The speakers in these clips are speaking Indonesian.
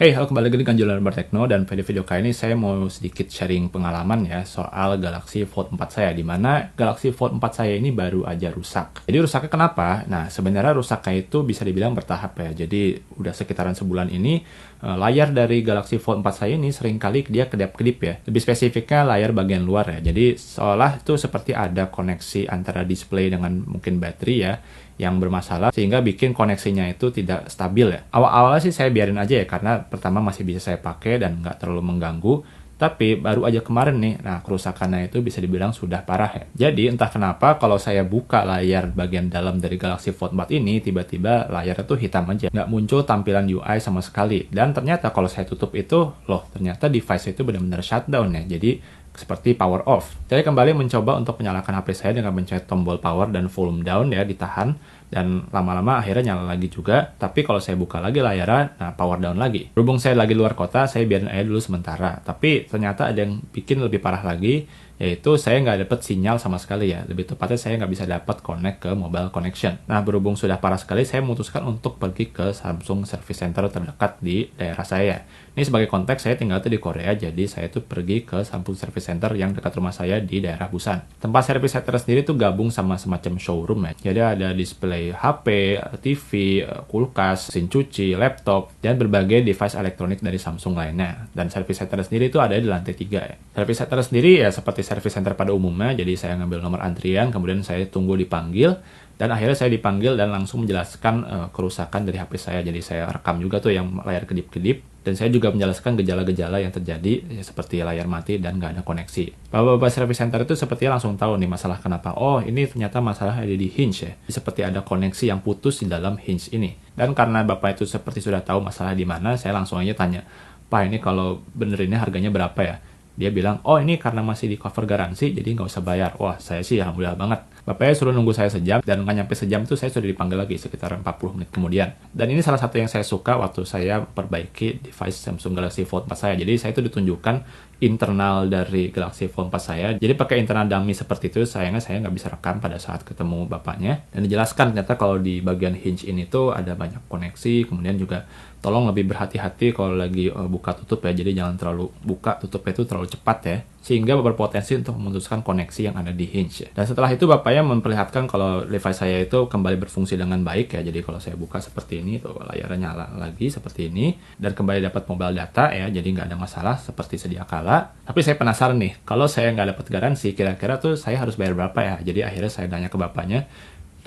Hey, halo, kembali lagi di Ganjulan Bertekno, dan video-video kali ini saya mau sedikit sharing pengalaman ya soal Galaxy Fold 4 saya, di mana Galaxy Fold 4 saya ini baru aja rusak. Jadi rusaknya kenapa? Nah, sebenarnya rusaknya itu bisa dibilang bertahap ya. Jadi udah sekitaran sebulan ini layar dari Galaxy Fold 4 saya ini seringkali dia kedap-kedip ya. Lebih spesifiknya layar bagian luar ya. Jadi seolah itu seperti ada koneksi antara display dengan mungkin baterai ya yang bermasalah, sehingga bikin koneksinya itu tidak stabil ya. Awal-awalnya sih saya biarin aja ya, karena pertama masih bisa saya pakai dan nggak terlalu mengganggu. Tapi baru aja kemarin nih, nah kerusakannya itu bisa dibilang sudah parah ya. Jadi entah kenapa kalau saya buka layar bagian dalam dari Galaxy Fold 4 ini, tiba-tiba layar itu hitam aja. Nggak muncul tampilan UI sama sekali. Dan ternyata kalau saya tutup itu, loh ternyata device itu benar-benar shutdown ya. Jadi seperti power off. Saya kembali mencoba untuk menyalakan HP saya dengan mencet tombol power dan volume down ya, ditahan, dan lama-lama akhirnya nyala lagi juga. Tapi kalau saya buka lagi layarnya, nah power down lagi. Berhubung saya lagi luar kota, saya biarin aja dulu sementara. Tapi ternyata ada yang bikin lebih parah lagi, yaitu saya nggak dapet sinyal sama sekali ya. Lebih tepatnya saya nggak bisa dapat connect ke mobile connection. Nah, berhubung sudah parah sekali, saya memutuskan untuk pergi ke Samsung Service Center terdekat di daerah saya. Ini sebagai konteks, saya tinggal tuh di Korea, jadi saya tuh pergi ke Samsung Service Center yang dekat rumah saya di daerah Busan. Tempat service center sendiri tuh gabung sama semacam showroom ya. Jadi ada display HP, TV, kulkas, mesin cuci, laptop, dan berbagai device elektronik dari Samsung lainnya. Dan service center sendiri itu ada di lantai 3 ya. Service center sendiri ya seperti service center pada umumnya, jadi saya ngambil nomor antrian, kemudian saya tunggu dipanggil, dan akhirnya saya dipanggil dan langsung menjelaskan kerusakan dari HP saya. Jadi saya rekam juga tuh yang layar kedip-kedip, dan saya juga menjelaskan gejala-gejala yang terjadi ya, seperti layar mati dan nggak ada koneksi. Bapak-bapak service center itu sepertinya langsung tahu nih masalah kenapa. Oh, ini ternyata masalah ada di hinge ya. Seperti ada koneksi yang putus di dalam hinge ini. Dan karena bapak itu seperti sudah tahu masalah di mana, saya langsung aja tanya, "Pak, ini kalau benerinnya harganya berapa ya?" Dia bilang, "Oh, ini karena masih di cover garansi, jadi nggak usah bayar." Wah, saya sih alhamdulillah banget. Bapaknya suruh nunggu saya sejam, dan nggak nyampe sejam itu saya sudah dipanggil lagi sekitar 40 menit kemudian. Dan ini salah satu yang saya suka waktu saya perbaiki device Samsung Galaxy Fold 4 saya. Jadi saya itu ditunjukkan internal dari Galaxy Fold 4 saya. Jadi pakai internal dummy seperti itu, sayangnya saya nggak bisa rekam pada saat ketemu bapaknya. Dan dijelaskan ternyata kalau di bagian hinge ini tuh ada banyak koneksi, kemudian juga tolong lebih berhati-hati kalau lagi buka tutup ya, jadi jangan terlalu buka tutupnya itu terlalu cepat ya, sehingga berpotensi untuk memutuskan koneksi yang ada di hinge ya. Dan setelah itu bapaknya memperlihatkan kalau device saya itu kembali berfungsi dengan baik ya. Jadi kalau saya buka seperti ini tuh layarnya nyala lagi seperti ini, dan kembali dapat mobile data ya, jadi nggak ada masalah seperti sedia kala. Tapi saya penasaran nih, kalau saya nggak dapat garansi, kira-kira tuh saya harus bayar berapa ya? Jadi akhirnya saya tanya ke bapaknya,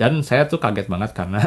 dan saya tuh kaget banget karena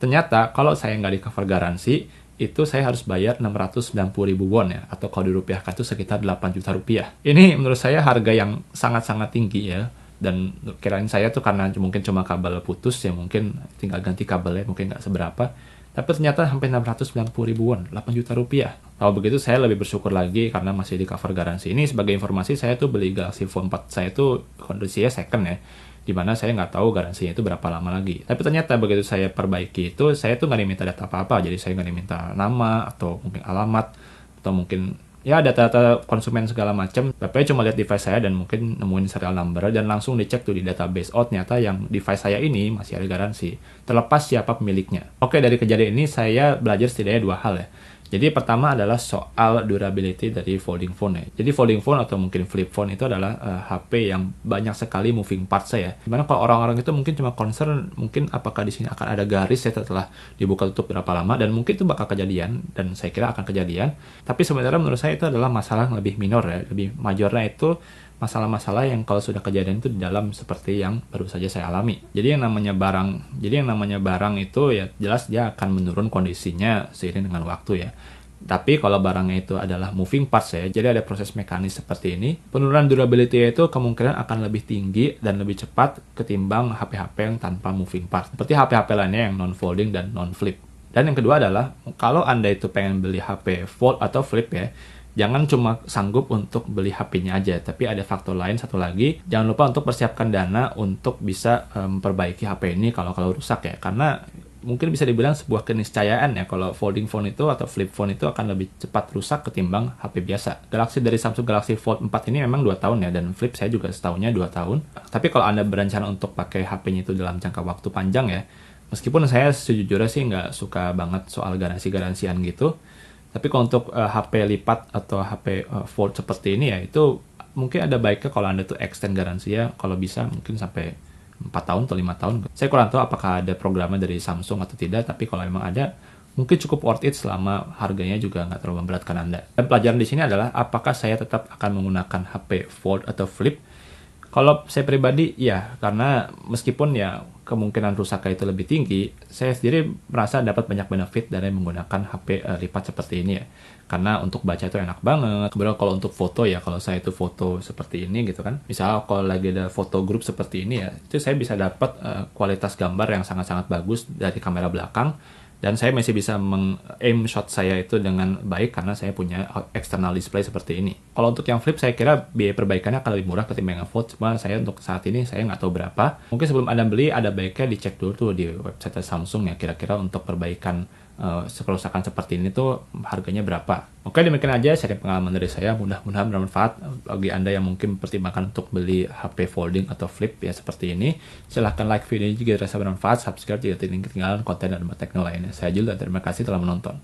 ternyata kalau saya nggak di cover garansi, itu saya harus bayar 690.000 won ya, atau kalau dirupiahkan itu sekitar 8 juta rupiah. Ini menurut saya harga yang sangat-sangat tinggi ya, dan kirain saya tuh karena mungkin cuma kabel putus ya, mungkin tinggal ganti kabelnya, mungkin nggak seberapa. Tapi ternyata hampir 690.000 won, 8 juta rupiah. Kalau begitu saya lebih bersyukur lagi karena masih di cover garansi. Ini sebagai informasi, saya tuh beli Galaxy Fold 4 saya tuh kondisinya second ya, dimana saya nggak tahu garansinya itu berapa lama lagi. Tapi ternyata begitu saya perbaiki itu, saya tuh nggak diminta data apa-apa. Jadi saya nggak diminta nama, atau mungkin alamat, atau mungkin ya data-data konsumen segala macam. Bapaknya cuma lihat device saya dan mungkin nemuin serial number, dan langsung dicek tuh di database. Oh, ternyata yang device saya ini masih ada garansi, terlepas siapa pemiliknya. Oke, dari kejadian ini saya belajar setidaknya 2 hal ya. Jadi pertama adalah soal durability dari folding phone ya. Jadi folding phone atau mungkin flip phone itu adalah HP yang banyak sekali moving parts ya. Dimana kalau orang-orang itu mungkin cuma concern mungkin apakah di sini akan ada garis ya setelah dibuka tutup berapa lama, dan mungkin itu bakal kejadian, dan saya kira akan kejadian. Tapi sebenarnya menurut saya itu adalah masalah yang lebih minor ya. Lebih majornya itu masalah-masalah yang kalau sudah kejadian itu di dalam seperti yang baru saja saya alami. Jadi yang namanya barang itu ya jelas dia akan menurun kondisinya seiring dengan waktu ya. Tapi kalau barangnya itu adalah moving parts ya, jadi ada proses mekanis seperti ini, penurunan durability itu kemungkinan akan lebih tinggi dan lebih cepat ketimbang HP-HP yang tanpa moving parts. Seperti HP-HP lainnya yang non-folding dan non-flip. Dan yang kedua adalah, kalau Anda itu pengen beli HP fold atau flip ya, jangan cuma sanggup untuk beli HP-nya aja, tapi ada faktor lain satu lagi. Jangan lupa untuk persiapkan dana untuk bisa memperbaiki HP ini kalau rusak ya. Karena mungkin bisa dibilang sebuah keniscayaan ya, kalau folding phone itu atau flip phone itu akan lebih cepat rusak ketimbang HP biasa. Galaxy dari Samsung Galaxy Fold 4 ini memang 2 tahun ya, dan flip saya juga setahunnya 2 tahun. Tapi kalau Anda berencana untuk pakai HP-nya itu dalam jangka waktu panjang ya, meskipun saya sejujurnya sih nggak suka banget soal garansi-garansian gitu, Tapi kalau untuk HP lipat atau HP fold seperti ini ya, itu mungkin ada baiknya kalau Anda tuh extend garansinya, kalau bisa mungkin sampai 4 tahun atau 5 tahun. Saya kurang tahu apakah ada programnya dari Samsung atau tidak, tapi kalau memang ada, mungkin cukup worth it selama harganya juga nggak terlalu memberatkan Anda. Dan pelajaran di sini adalah apakah saya tetap akan menggunakan HP fold atau flip. Kalau saya pribadi, ya, karena meskipun ya kemungkinan rusaknya itu lebih tinggi, saya sendiri merasa dapat banyak benefit dari menggunakan HP lipat seperti ini ya. Karena untuk baca itu enak banget. Kemudian kalau untuk foto ya, kalau saya itu foto seperti ini gitu kan. Misal kalau lagi ada foto grup seperti ini ya, itu saya bisa dapat kualitas gambar yang sangat-sangat bagus dari kamera belakang. Dan saya masih bisa meng-aim shot saya itu dengan baik karena saya punya external display seperti ini. Kalau untuk yang flip, saya kira biaya perbaikannya akan lebih murah ketimbang yang fold. Cuma saya untuk saat ini, saya nggak tahu berapa. Mungkin sebelum Anda beli, ada baiknya dicek dulu tuh di website Samsung ya, kira-kira untuk perbaikan kerusakan seperti ini tuh harganya berapa. Oke, demikian aja sharing pengalaman dari saya. Mudah-mudahan bermanfaat bagi Anda yang mungkin mempertimbangkan untuk beli HP folding atau flip ya seperti ini. Silahkan like video ini jika dirasa bermanfaat, subscribe jika tidak ketinggalan konten dan teknologi lainnya. Saya Jul dan terima kasih telah menonton.